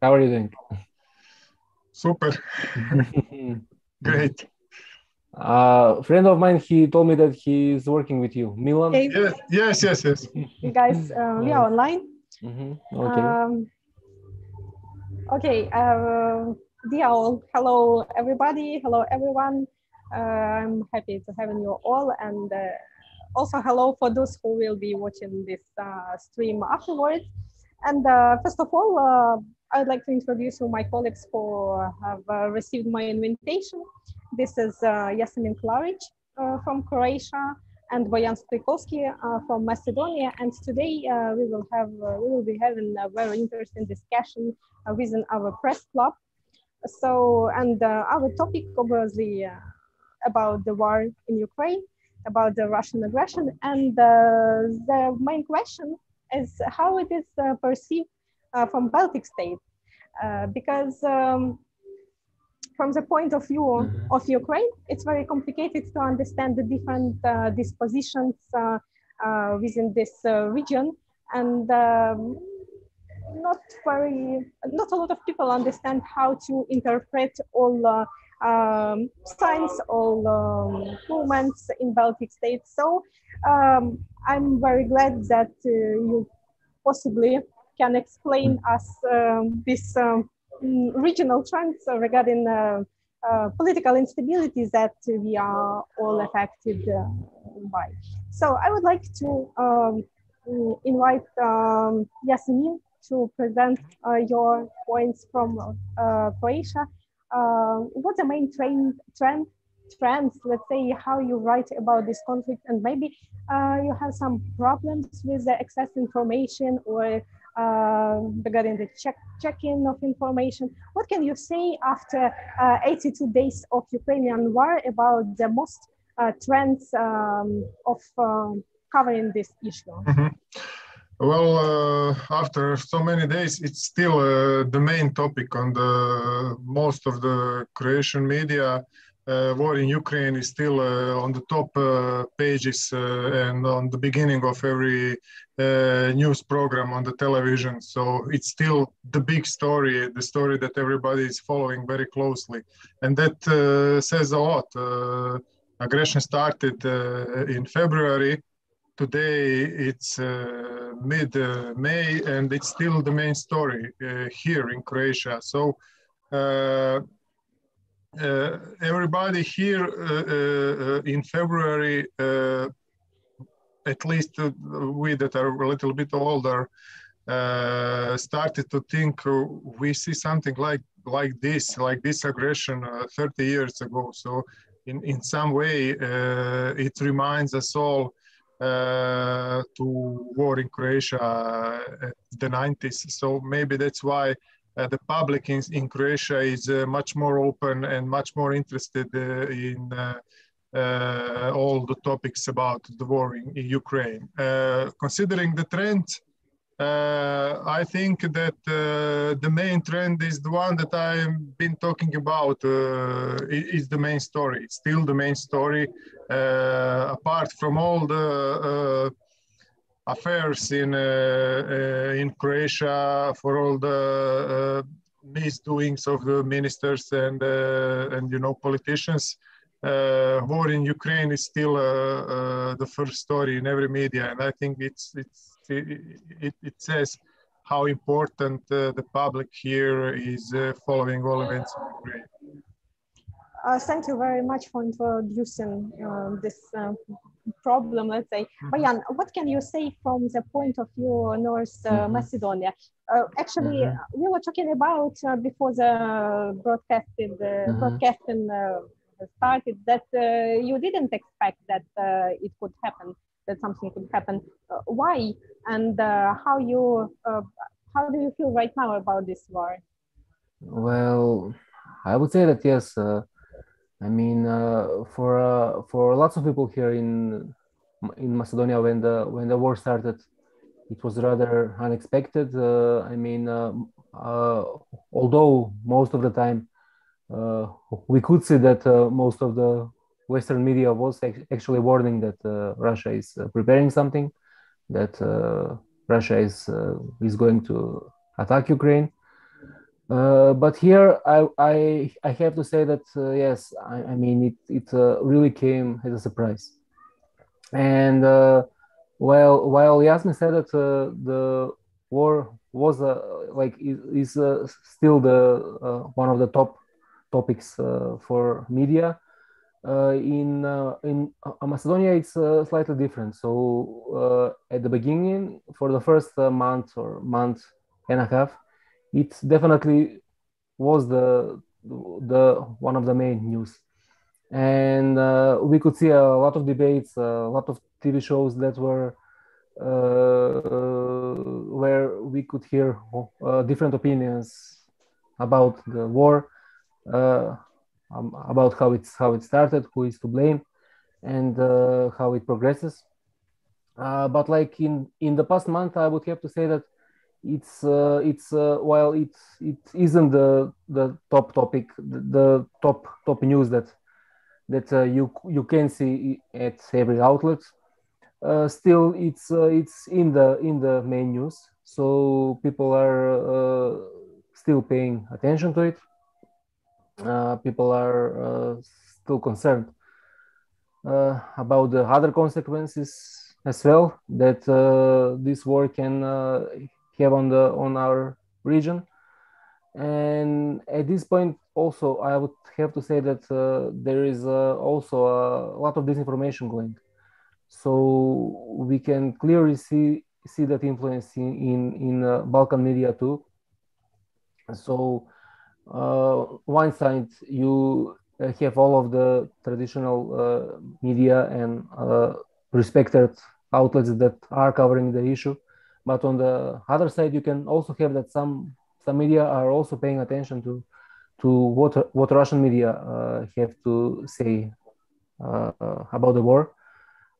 How are you doing? Super. Great. A friend of mine, he told me that he's working with you. Milan? Hey, Yes. guys, we are online. Okay. Okay, dear all, hello everybody, hello everyone. I'm happy to have you all, and also hello for those who will be watching this stream afterwards. And first of all, I'd like to introduce you my colleagues who have received my invitation. This is Yasemin Klaric from Croatia and Bojan Stojkovski from Macedonia. And today we will be having a very interesting discussion within our press club. So, and our topic obviously about the war in Ukraine, about the Russian aggression, and the main question is how it is perceived from Baltic states, because from the point of view of Ukraine, it's very complicated to understand the different dispositions within this region, and not a lot of people understand how to interpret all signs, all movements in Baltic states. So I'm very glad that you possibly can explain us this regional trends regarding political instabilities that we are all affected by. So I would like to invite Yasemin to present your points from Croatia. What's the main trends, let's say, how you write about this conflict, and maybe you have some problems with the access information or regarding the checking of information. What can you say after 82 days of Ukrainian war about the most trends of covering this issue? Well, after so many days, it's still the main topic on the most of the Croatian media. War in Ukraine is still on the top pages and on the beginning of every news program on the television. So it's still the big story, the story that everybody is following very closely. And that says a lot. Aggression started in February. Today it's mid-May, and it's still the main story here in Croatia. So everybody here in February, at least we that are a little bit older, started to think we see something like this aggression 30 years ago. So in some way, it reminds us all to war in Croatia the 90s. So maybe that's why the public in Croatia is much more open and much more interested in all the topics about the war in Ukraine. Considering the trend, I think that the main trend is the one that I've been talking about. Is the main story. It's still the main story. Apart from all the affairs in Croatia, for all the misdoings of the ministers and politicians, war in Ukraine is still the first story in every media, and I think it says how important the public here is following all events in Ukraine. Thank you very much for introducing this problem, let's say. Bojan, what can you say from the point of view of North Macedonia? Actually, we were talking about before the broadcasting started that you didn't expect that it could happen, that something could happen. Why? And how do you feel right now about this war? Well, I would say that yes. I mean, for lots of people here in Macedonia, when the war started, it was rather unexpected. I mean, although most of the time we could see that most of the Western media was actually warning that Russia is preparing something, that Russia is going to attack Ukraine. But here, I have to say that yes, I mean it really came as a surprise. And while Yasmin said that the war was like is still the one of the top topics for media, in Macedonia, it's slightly different. So at the beginning, for the first month or month and a half, it definitely was the one of the main news, and we could see a lot of debates, a lot of TV shows that were where we could hear different opinions about the war, uh, about how it started, who is to blame, and how it progresses. But like in the past month, I would have to say that it's while it isn't the top topic, the top news that you can see at every outlet. Still, it's in the main news, so people are still paying attention to it. People are still concerned about the other consequences as well that this war can have on our region. And at this point, also, I would have to say that there is also a lot of disinformation going. So we can clearly see that influence in Balkan media too. So one side you have all of the traditional media and respected outlets that are covering the issue, but on the other side you can also have that some media are also paying attention to what Russian media have to say about the war.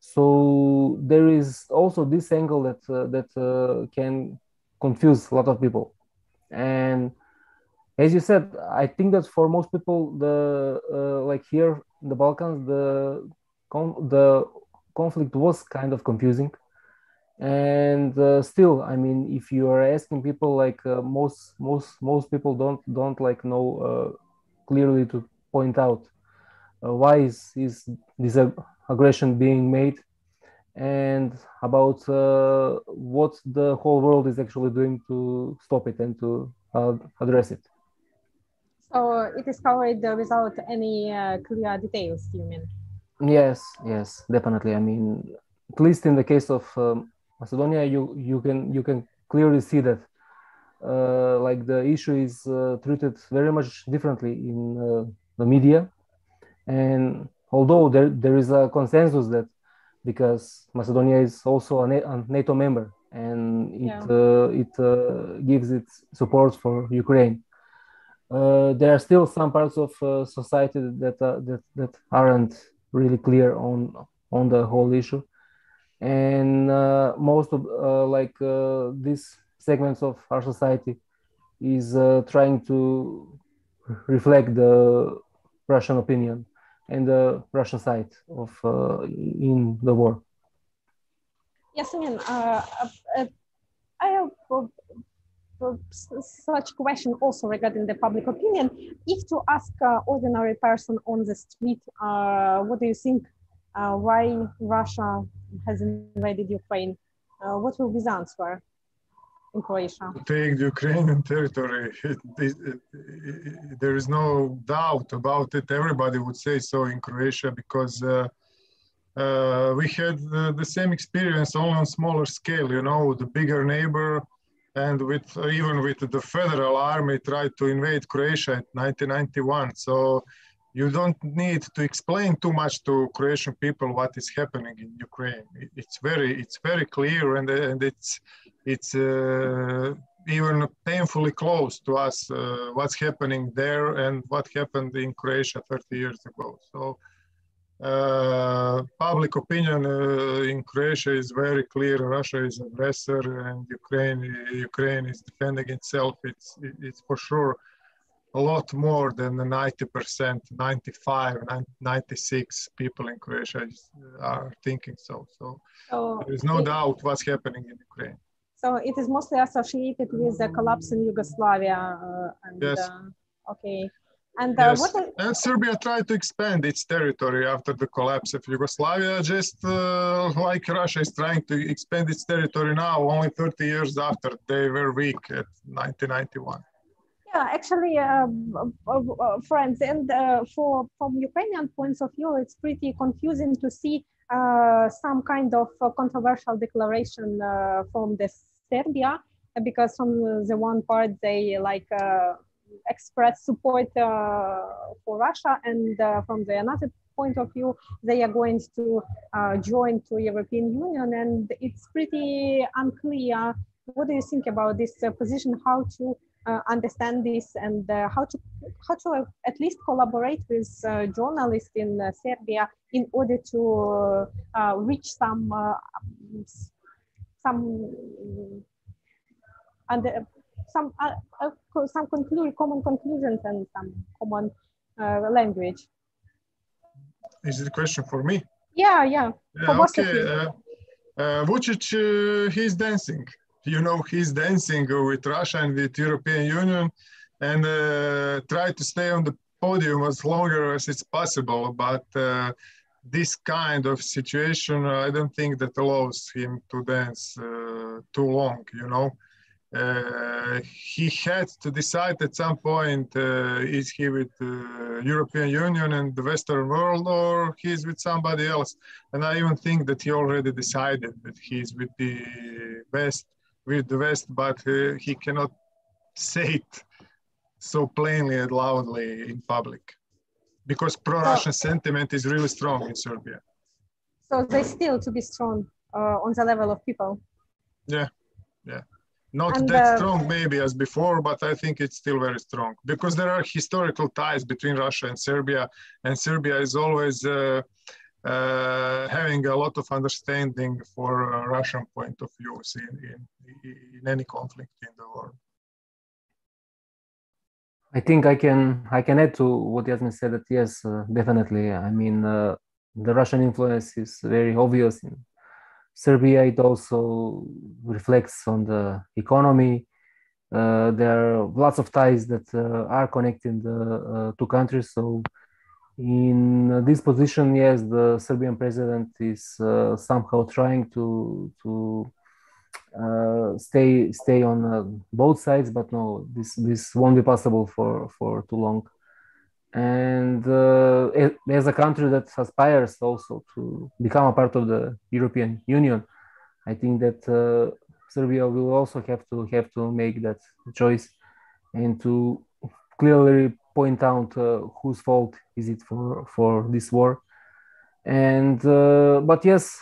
So there is also this angle that can confuse a lot of people. And as you said, I think that for most people, the like here in the Balkans, the conflict was kind of confusing. And still, I mean, if you are asking people, like most people don't like know clearly to point out why is this aggression being made, and about what the whole world is actually doing to stop it and to address it. So it is covered without any clear details, you mean? Yes, yes, definitely. I mean, at least in the case of Macedonia, you can clearly see that like the issue is treated very much differently in the media. And although there is a consensus that because Macedonia is also a NATO member and it gives its support for Ukraine, there are still some parts of society that aren't really clear on the whole issue, and most of these segments of our society is trying to reflect the Russian opinion and the Russian side of in the war. Yes, I mean, I have such question also regarding the public opinion. If to ask ordinary person on the street, what do you think? Why Russia has invaded Ukraine? What will be the answer in Croatia? Take the Ukrainian territory. There is no doubt about it. Everybody would say so in Croatia because we had the same experience only on smaller scale. You know, the bigger neighbor, and even with the federal army tried to invade Croatia in 1991. So you don't need to explain too much to Croatian people what is happening in Ukraine. It's very clear, and it's even painfully close to us what's happening there and what happened in Croatia 30 years ago. So public opinion in Croatia is very clear. Russia is aggressor, and Ukraine is defending itself. It's for sure a lot more than the 90%, 95, 96 people in Croatia are thinking so. So there is no doubt what's happening in Ukraine. So it is mostly associated with the collapse in Yugoslavia. Yes. Okay. And yes. what? And Serbia tried to expand its territory after the collapse of Yugoslavia, just like Russia is trying to expand its territory now, only 30 years after they were weak at 1991. Yeah, actually, friends, and from Ukrainian points of view, it's pretty confusing to see some kind of controversial declaration from the Serbia, because from the one part they like express support for Russia, and from the another point of view, they are going to join to European Union, and it's pretty unclear. What do you think about this position? How to understand this, and how to at least collaborate with journalists in Serbia in order to reach some and some common conclusions and some common language. Is it a question for me? Yeah. Okay. Vucic, he's dancing. You know, he's dancing with Russia and with European Union, and try to stay on the podium as longer as it's possible. But this kind of situation, I don't think that allows him to dance too long, you know. He had to decide at some point, is he with the European Union and the Western world, or he's with somebody else? And I even think that he already decided that he's with the West, but he cannot say it so plainly and loudly in public, because pro-Russian sentiment is really strong in Serbia. So they still to be strong on the level of people. Yeah. Not that strong maybe as before, but I think it's still very strong, because there are historical ties between Russia and Serbia is always having a lot of understanding for a Russian point of views in any conflict in the world. I think I can add to what Yasmin said, that yes, definitely. I mean, the Russian influence is very obvious in Serbia. It also reflects on the economy. There are lots of ties that are connecting the two countries. So in this position, yes, the Serbian president is somehow trying to stay on both sides, but no, this won't be possible for too long. And as a country that aspires also to become a part of the European Union, I think that Serbia will also have to make that choice, and to clearly point out whose fault is it for this war. And but yes,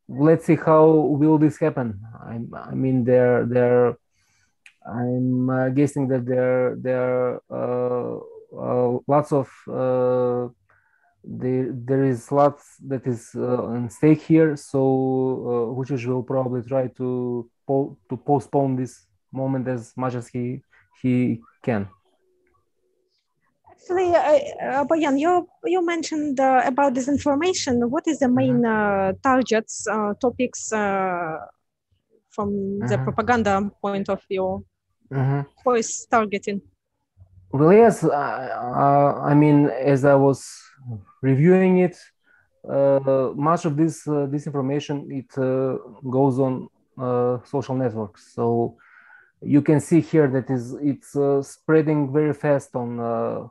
let's see how will this happen. I mean, I'm guessing that there are lots of there is lots that is on stake here. So Vucic will probably try to postpone this moment as much as he can. Actually, Boyan, you mentioned about disinformation. What is the main targets, topics from the propaganda point of view? Who is targeting? Well, yes, I mean, as I was reviewing it, much of this information, it goes on social networks. So you can see here that it's spreading very fast on,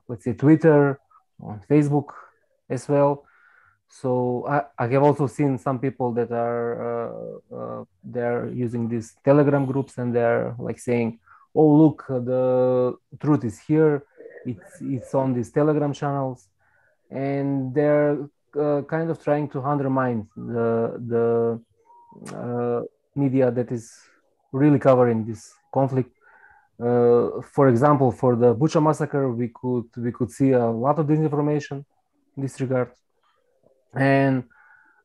let's say, Twitter, on Facebook as well. So I have also seen some people that are they're using these Telegram groups, and they're like saying, "Oh, look, the truth is here. It's on these Telegram channels," and they're kind of trying to undermine the media that is really covering this conflict. For example, for the Bucha massacre, we could see a lot of disinformation in this regard, and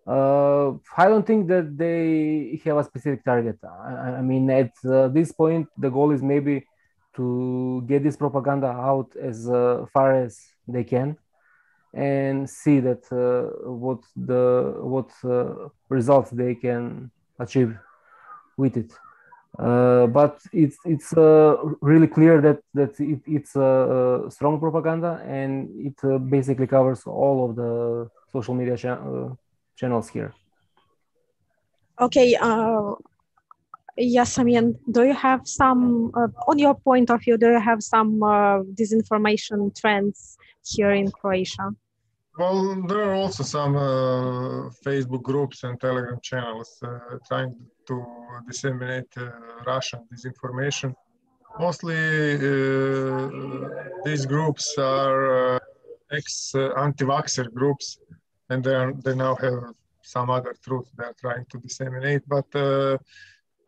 I don't think that they have a specific target. I mean, at this point, the goal is maybe to get this propaganda out as far as they can, and see that what results they can achieve with it. But it's really clear that it's strong propaganda, and it basically covers all of the social media channels here. Okay. Yes, I mean, do you have some, on your point of view, do you have some disinformation trends here in Croatia? Well, there are also some Facebook groups and Telegram channels trying to disseminate Russian disinformation. Mostly, these groups are ex-anti-vaxxer groups, and they now have some other truth they're trying to disseminate. But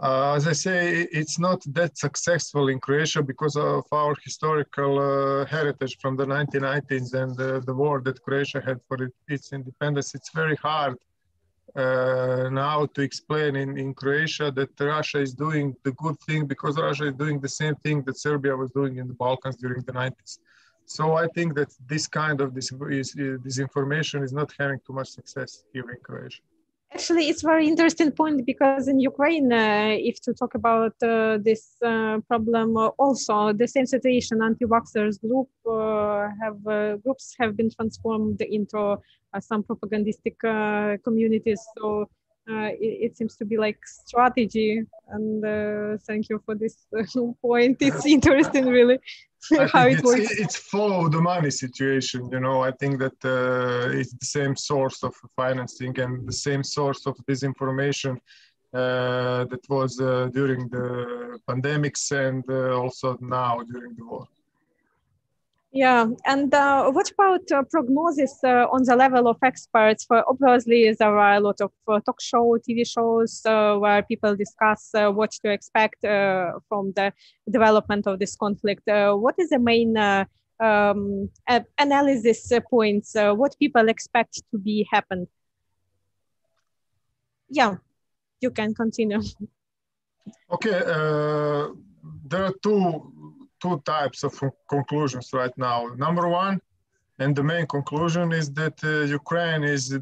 as I say, it's not that successful in Croatia because of our historical heritage from the 1990s and the war that Croatia had for its independence. It's very hard now to explain in Croatia that Russia is doing the good thing because Russia is doing the same thing that Serbia was doing in the Balkans during the 90s. So I think that this kind of disinformation is not having too much success here in Croatia. Actually, it's very interesting point because in Ukraine, if to talk about this problem, also the same situation, anti-vaxxers groups have been transformed into some propagandistic communities. So it seems to be like strategy. And thank you for this point. It's interesting, really. I How think it works. it's follow the money situation. You know, I think that it's the same source of financing and the same source of disinformation that was during the pandemics and also now during the war. Yeah, and what about prognosis on the level of experts? For obviously, there are a lot of talk show, TV shows where people discuss what to expect from the development of this conflict. What is the main analysis points? What people expect to be happen? Yeah, you can continue. Okay, there are two types of conclusions right now. Number one, and the main conclusion is that Ukraine is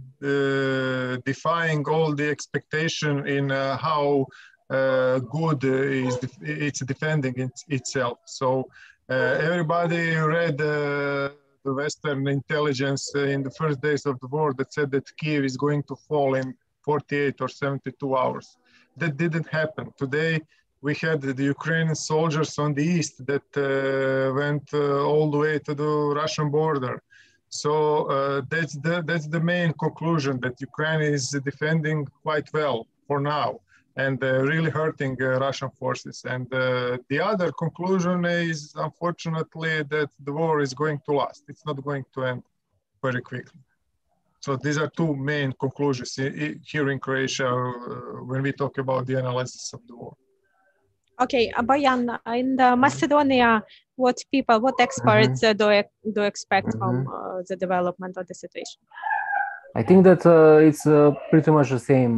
defying all the expectation in how good it's defending itself. So everybody read the Western intelligence in the first days of the war that said that Kiev is going to fall in 48 or 72 hours. That didn't happen. Today, we had the Ukrainian soldiers on the east that went all the way to the Russian border. So that's the main conclusion, that Ukraine is defending quite well for now and really hurting Russian forces. And the other conclusion is, unfortunately, that the war is going to last. It's not going to end very quickly. So these are two main conclusions here in Croatia when we talk about the analysis of the war. Okay, Bayan, in Macedonia, what experts do expect from the development of the situation? I think that it's pretty much the same.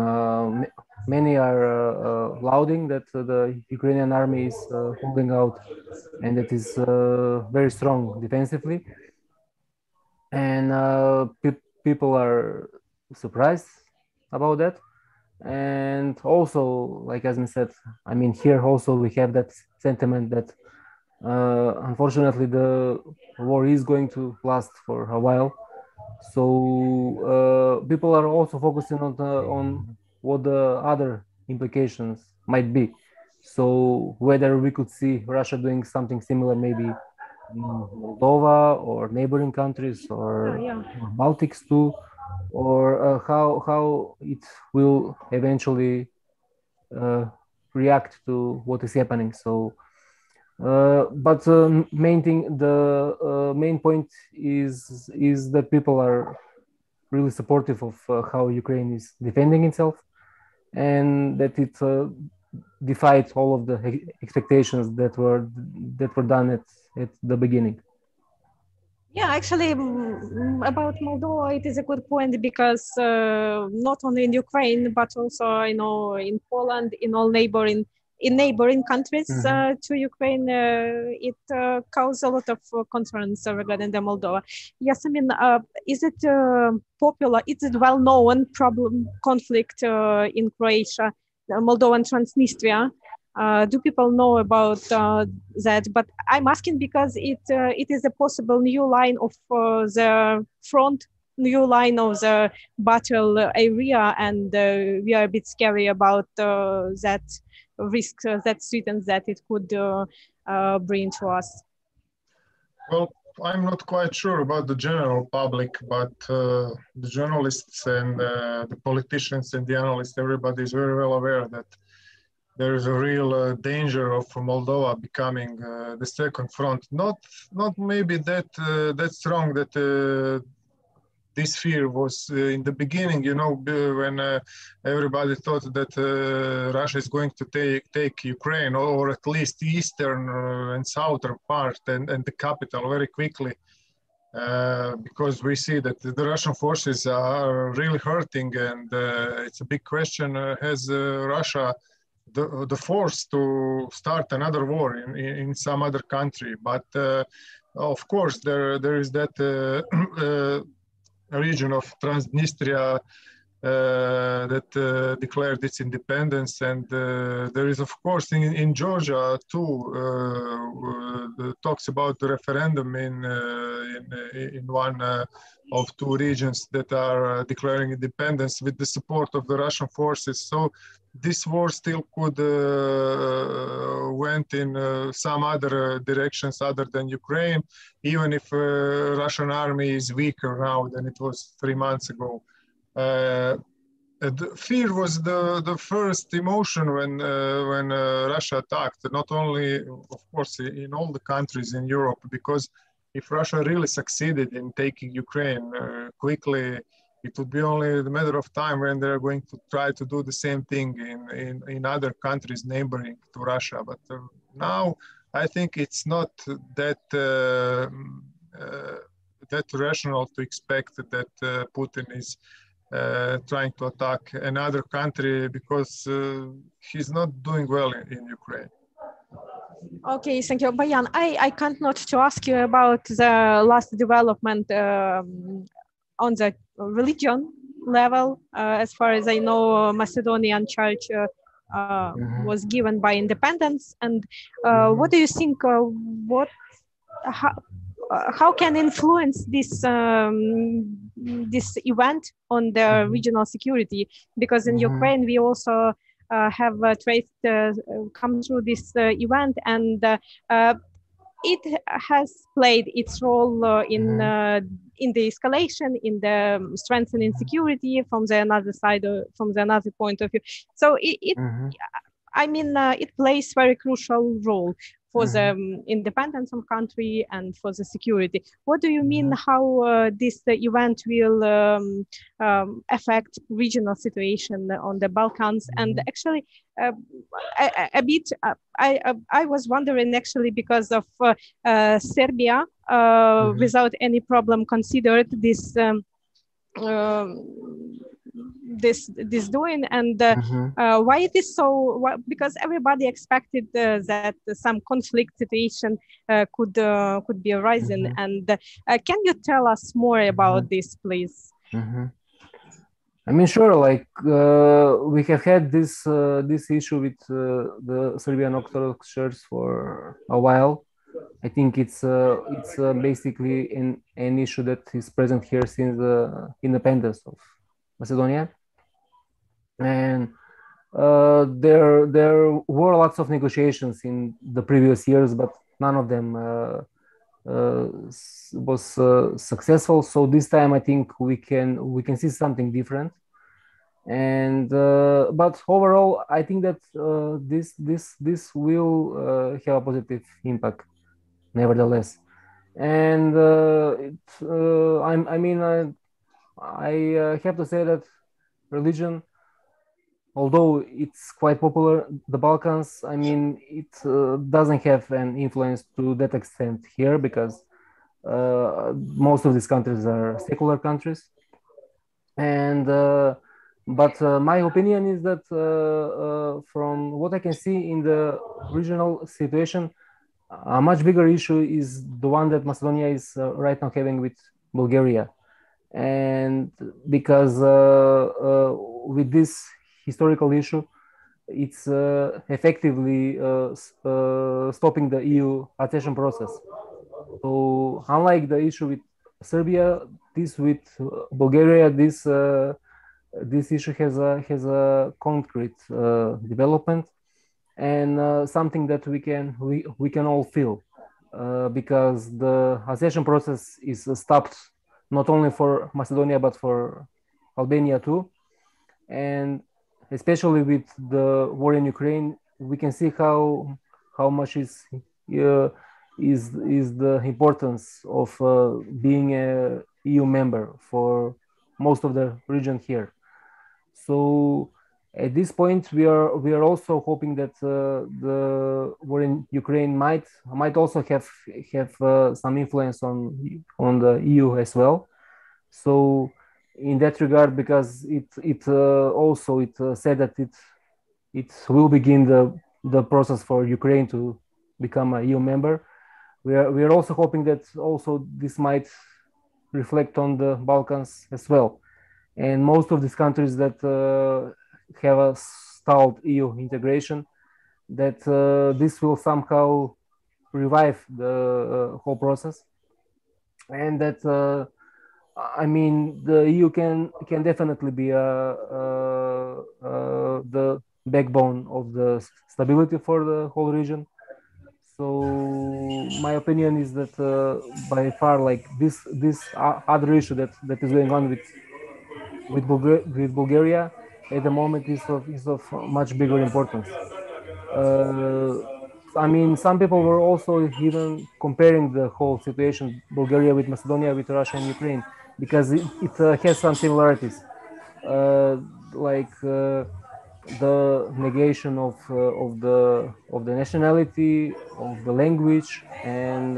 Many are lauding that the Ukrainian army is holding out and it is very strong defensively. And people are surprised about that. And also, like Asmin said, I mean, here also we have that sentiment that unfortunately the war is going to last for a while. So people are also focusing on what the other implications might be. So whether we could see Russia doing something similar, maybe in Moldova or neighboring countries or Baltics too, or how it will eventually react to what is happening. So, but the main point is that people are really supportive of how Ukraine is defending itself, and that it defied all of the expectations that were done at the beginning. Yeah, actually, about Moldova, it is a good point because not only in Ukraine but also, in Poland, in all neighboring countries to Ukraine, it caused a lot of concerns regarding the Moldova. Yes, I mean, is it popular? Is it well-known conflict in Croatia, Moldova and Transnistria? Do people know about that? But I'm asking because it is a possible new line of the front, new line of the battle area, and we are a bit scary about that risk, that threat that it could bring to us. Well, I'm not quite sure about the general public, but the journalists and the politicians and the analysts, everybody is very well aware that there is a real danger of Moldova becoming the second front. Not maybe that strong that this fear was in the beginning, when everybody thought that Russia is going to take Ukraine, or at least eastern and southern part and the capital very quickly. Because we see that the Russian forces are really hurting, and it's a big question: has Russia the force to start another war in some other country? But of course, there is that region of Transnistria that declared its independence, and there is, of course, in Georgia too, talks about the referendum in one of two regions that are declaring independence with the support of the Russian forces. So this war still could went in some other directions other than Ukraine, even if Russian army is weaker now than it was 3 months ago. The fear was the first emotion when Russia attacked, not only, of course, in all the countries in Europe, because if Russia really succeeded in taking Ukraine quickly, it would be only a matter of time when they're going to try to do the same thing in other countries neighboring to Russia. But now I think it's not that that rational to expect that Putin is trying to attack another country, because he's not doing well in Ukraine. Okay, thank you. Bayan, I can't not to ask you about the last development on the religion level. As far as I know, Macedonian church was given by independence. And what do you think, how can influence this event on the regional security? Because in Ukraine, we also have traced come through this event, and it has played its role in the escalation, in the strengthening security from the another side, from the another point of view. So it plays very crucial role for the independence of country and for the security. What do you mean how this event will affect regional situation on the Balkans? And actually a bit, I was wondering actually, because of Serbia without any problem considered this this doing, and why it is so, because everybody expected that some conflict situation could be arising. And can you tell us more about this, please? I mean, sure. Like we have had this issue with the Serbian Orthodox Church for a while. I think it's basically an issue that is present here since the independence of Macedonia, and there were lots of negotiations in the previous years, but none of them was successful. So this time I think we can see something different. And but overall, I think that this will have a positive impact, nevertheless. And I have to say that religion, although it's quite popular, the Balkans, I mean, it doesn't have an influence to that extent here, because most of these countries are secular countries. And but my opinion is that from what I can see in the regional situation, a much bigger issue is the one that Macedonia is right now having with Bulgaria. And because with this historical issue, it's effectively stopping the EU accession process. So unlike the issue with Serbia, this with Bulgaria, this issue has a concrete development and something that we can all feel because the accession process is stopped not only for Macedonia but for Albania too, and especially with the war in Ukraine, we can see how much uh, is the importance of being a EU member for most of the region here. So at this point, we are also hoping that the war in Ukraine might also have some influence on the EU as well. So in that regard, because it said that it will begin the process for Ukraine to become a EU member. We are also hoping that also this might reflect on the Balkans as well, and most of these countries that have a stalled EU integration, that this will somehow revive the whole process, and that I mean the EU can definitely be the backbone of the stability for the whole region. So my opinion is that by far, like this other issue that is going on with Bulgaria at the moment is of much bigger importance. Uh, I mean, some people were also even comparing the whole situation, Bulgaria with Macedonia, with Russia and Ukraine, because it has some similarities, uh, like the negation of the nationality, of the language, and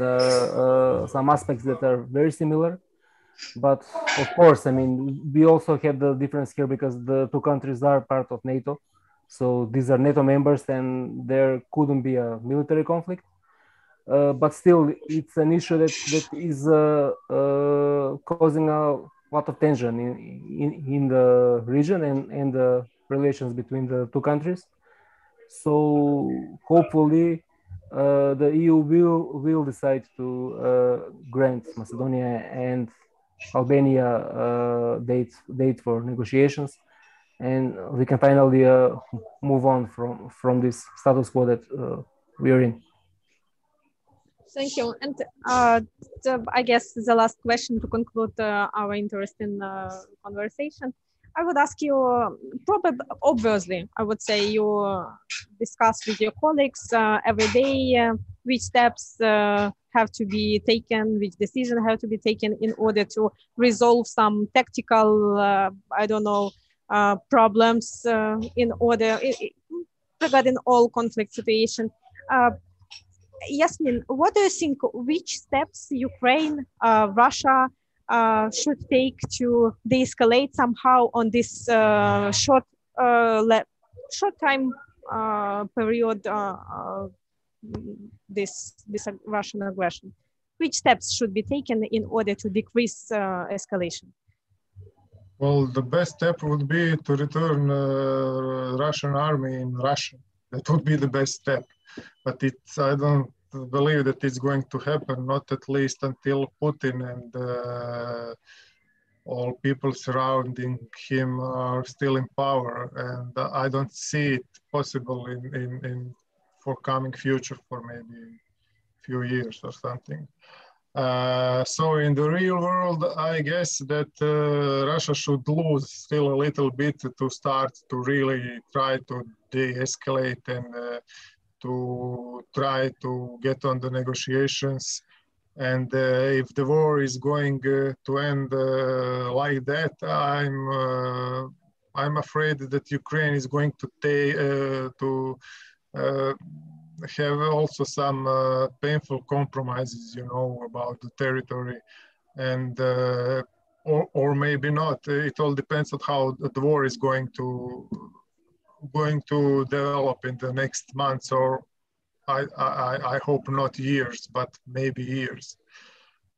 some aspects that are very similar. But of course, I mean, we also have the difference here because the two countries are part of NATO. So these are NATO members, and there couldn't be a military conflict. But still, it's an issue that is causing a lot of tension in the region and the relations between the two countries. So hopefully, the EU will decide to grant Macedonia and Albania date for negotiations, and we can finally move on from this status quo that we are in. Thank you. And I guess the last question to conclude our interesting conversation, I would ask you, probably, obviously, I would say you discuss with your colleagues every day which steps have to be taken, which decisions have to be taken in order to resolve some tactical, I don't know, problems in order regarding all conflict situation. Yasmin, what do you think? Which steps Ukraine, Russia should take to de-escalate somehow on this short time period? This Russian aggression. Which steps should be taken in order to decrease escalation? Well, the best step would be to return Russian army in Russia. That would be the best step. But I don't believe that it's going to happen, not at least until Putin and all people surrounding him are still in power. And I don't see it possible in forthcoming future for maybe a few years or something. So in the real world, I guess that Russia should lose still a little bit to start to really try to de-escalate and to try to get on the negotiations. And if the war is going to end like that, I'm afraid that Ukraine is going to have also some painful compromises, about the territory, and or maybe not. It all depends on how the war is going to develop in the next months, or I hope not years, but maybe years.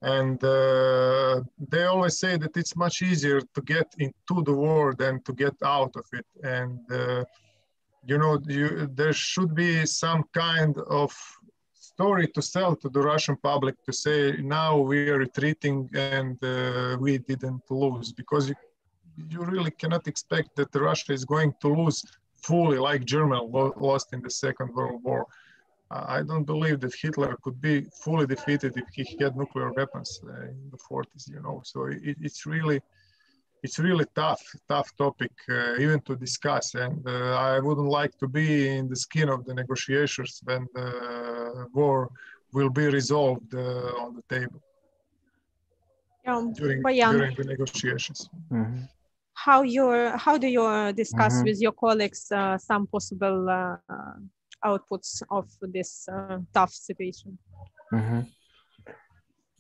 And they always say that it's much easier to get into the war than to get out of it. And there should be some kind of story to sell to the Russian public to say now we are retreating and we didn't lose, because you really cannot expect that Russia is going to lose fully like Germany lost in the Second World War. I don't believe that Hitler could be fully defeated if he had nuclear weapons in the 40s, So it's really tough topic even to discuss. And I wouldn't like to be in the skin of the negotiators when the war will be resolved on the table during the negotiations. Mm-hmm. How do you discuss Mm-hmm. with your colleagues some possible outputs of this tough situation? Mm-hmm.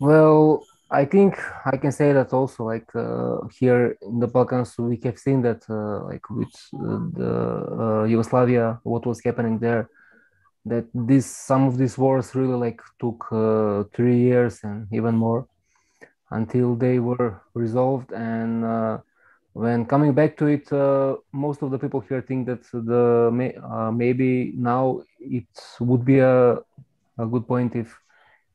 Well, I think I can say that also, like here in the Balkans, we have seen that like with the Yugoslavia, what was happening there, that some of these wars really like took 3 years and even more until they were resolved. And when coming back to it, most of the people here think that maybe now it would be a good point if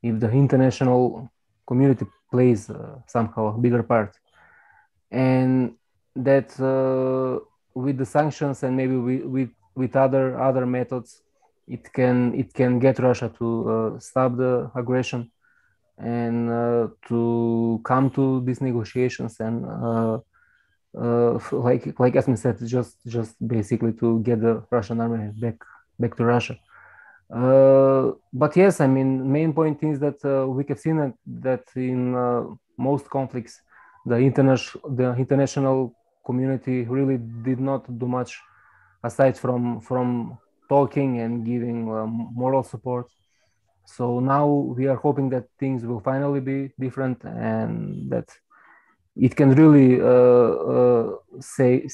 the international community plays somehow a bigger part, and that with the sanctions and maybe with other methods, it can get Russia to stop the aggression and to come to these negotiations and like Asmin said, just basically to get the Russian army back to Russia. But yes, I mean, main point is that we have seen that in most conflicts, the international community really did not do much aside from talking and giving moral support. So now we are hoping that things will finally be different and that it can really say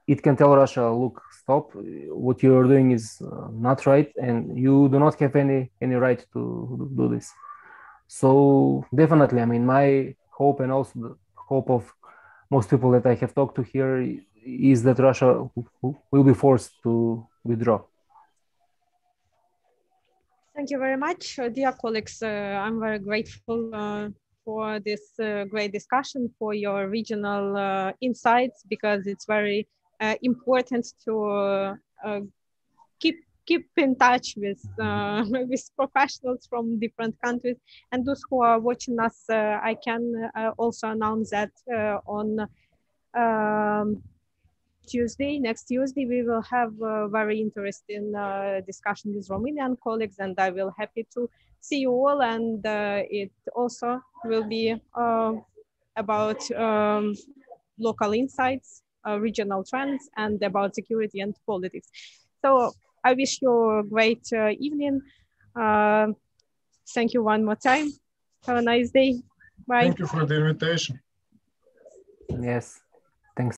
it can tell Russia, look, stop, what you're doing is not right, and you do not have any right to do this. So definitely, I mean, my hope and also the hope of most people that I have talked to here is that Russia will be forced to withdraw. Thank you very much, dear colleagues. I'm very grateful for this great discussion, for your regional insights, because it's very important to keep in touch with with professionals from different countries. And those who are watching us, I can also announce that on next Tuesday, we will have a very interesting discussion with Romanian colleagues, and I will happy to see you all. And it also will be about local insights, regional trends, and about security and politics. So I wish you a great evening. Thank you one more time. Have a nice day. Bye. Thank you for the invitation. Yes.